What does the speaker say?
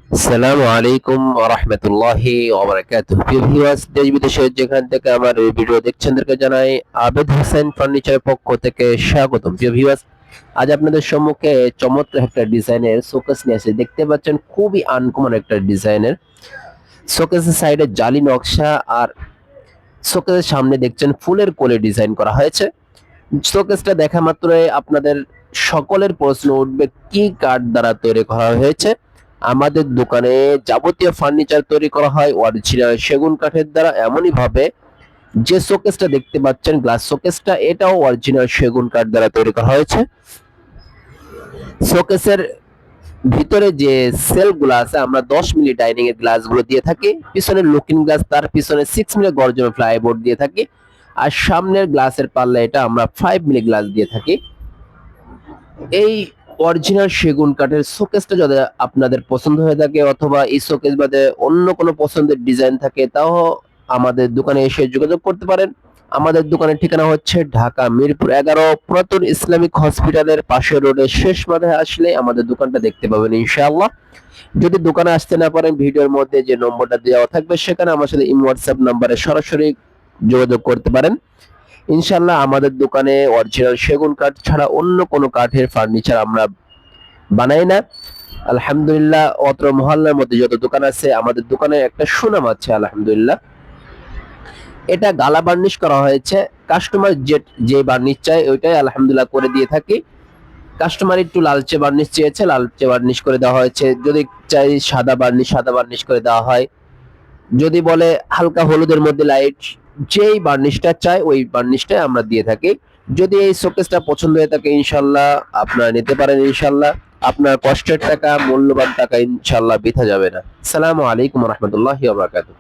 আসসালামু আলাইকুম ওয়া রাহমাতুল্লাহি ওয়া বারাকাতুহু। প্রিয় ভিউয়ার্স, দেশ বিদেশের যেখান থেকে আমার এই ভিডিও দেখছেন তাদেরকে জানাই আবেদ হোসেন ফার্নিচারের পক্ষ থেকে স্বাগতম। প্রিয় ভিউয়ার্স, আজ আপনাদের সম্মুখে চমৎকার একটা ডিজাইনের শোকেস নিয়ে এসেছি। দেখতে পাচ্ছেন খুবই আনকমন একটা ডিজাইনের শোকেসের সাইডে জালি নকশা আর শোকেসের সামনে দেখছেন ফুলের কোলে ডিজাইন করা হয়েছে। শোকেসটা দেখা মাত্রই আপনাদের সকলের প্রশ্ন উঠবে কি কাঠ দ্বারা তৈরি করা হয়েছে। আমাদের দোকানে যাবতীয় ফার্নিচার তৈরি করা হয় অরিজিনাল সেগুন কাঠের দ্বারা। এমনই ভাবে যে শোকেসটা দেখতে পাচ্ছেন গ্লাস শোকেসটা, এটাও অরিজিনাল সেগুন কাঠ দ্বারা তৈরি করা হয়েছে। শোকেসের ভিতরে যে সেলগুলো আছে আমরা 10 মিলি ডাইনিং এর গ্লাসগুলো দিয়ে থাকি, পিছনে লুকিং গ্লাস, তার পিছনে 6 মিলি গর্জন প্লাইবোর্ড দিয়ে থাকি, আর সামনের গ্লাসের পাল্লা এটা আমরা 5 মিলি গ্লাস দিয়ে থাকি। এই অরিজিনাল সেগুন কাঠের শোকেসটা যদি আপনাদের পছন্দ হয়ে থাকে অথবা এই শোকেস বাদে অন্য কোনো পছন্দের ডিজাইন থাকে, তাও আমাদের দোকানে এসে যোগাযোগ করতে পারেন। আমাদের দোকানের ঠিকানা হচ্ছে ঢাকা মিরপুর 11, পুরাতন ইসলামিক হসপিটালের পাশের রোডের শেষ মাথায় আসলে আমাদের দোকানটা দেখতে পাবেন ইনশাআল্লাহ। যদি দোকানে আসতে না পারেন, ভিডিওর মধ্যে যে নম্বরটা দেওয়া থাকবে সেখানে আমার সাথে ইমো হোয়াটসঅ্যাপ নাম্বারে সরাসরি যোগাযোগ করতে পারেন। ইনশাআল্লাহ আমাদের দোকানে অরিজিনাল সেগুন কাঠ ছাড়া অন্য কোনো কাঠের ফার্নিচার আমরা বানাই না। আলহামদুলিল্লাহ, অত্র মহল্লার মধ্যে যত দোকান আছে আমাদের দোকানে একটা সুনাম আছে আলহামদুলিল্লাহ। এটা গালা বার্নিশ করা হয়েছে। কাস্টমার যে বার্নিশ চায় ওইটাই আলহামদুলিল্লাহ করে দিয়ে থাকি। কাস্টমার একটু লালচে বার্নিশ চেয়েছে, লালচে বার্নিশ করে দেওয়া হয়েছে। যদি চাই সাদা বার্নিশ, সাদা বার্নিশ করে দেওয়া হয়। যদি বলে হালকা হলুদের মধ্যে লাইট, যেই বার্নিশটা চাই ওই বার্নিশটাই আমরা দিয়ে থাকি। যদি এই শোকেসটা পছন্দ হয়ে থাকে ইনশাল্লাহ আপনারা নিতে পারেন। ইনশাল্লাহ আপনার কষ্টের টাকা, মূল্যবান টাকা ইনশাল্লাহ বৃথা যাবে না। আসসালামু আলাইকুম ওয়া রাহমাতুল্লাহি ওয়া বারাকাতুহু।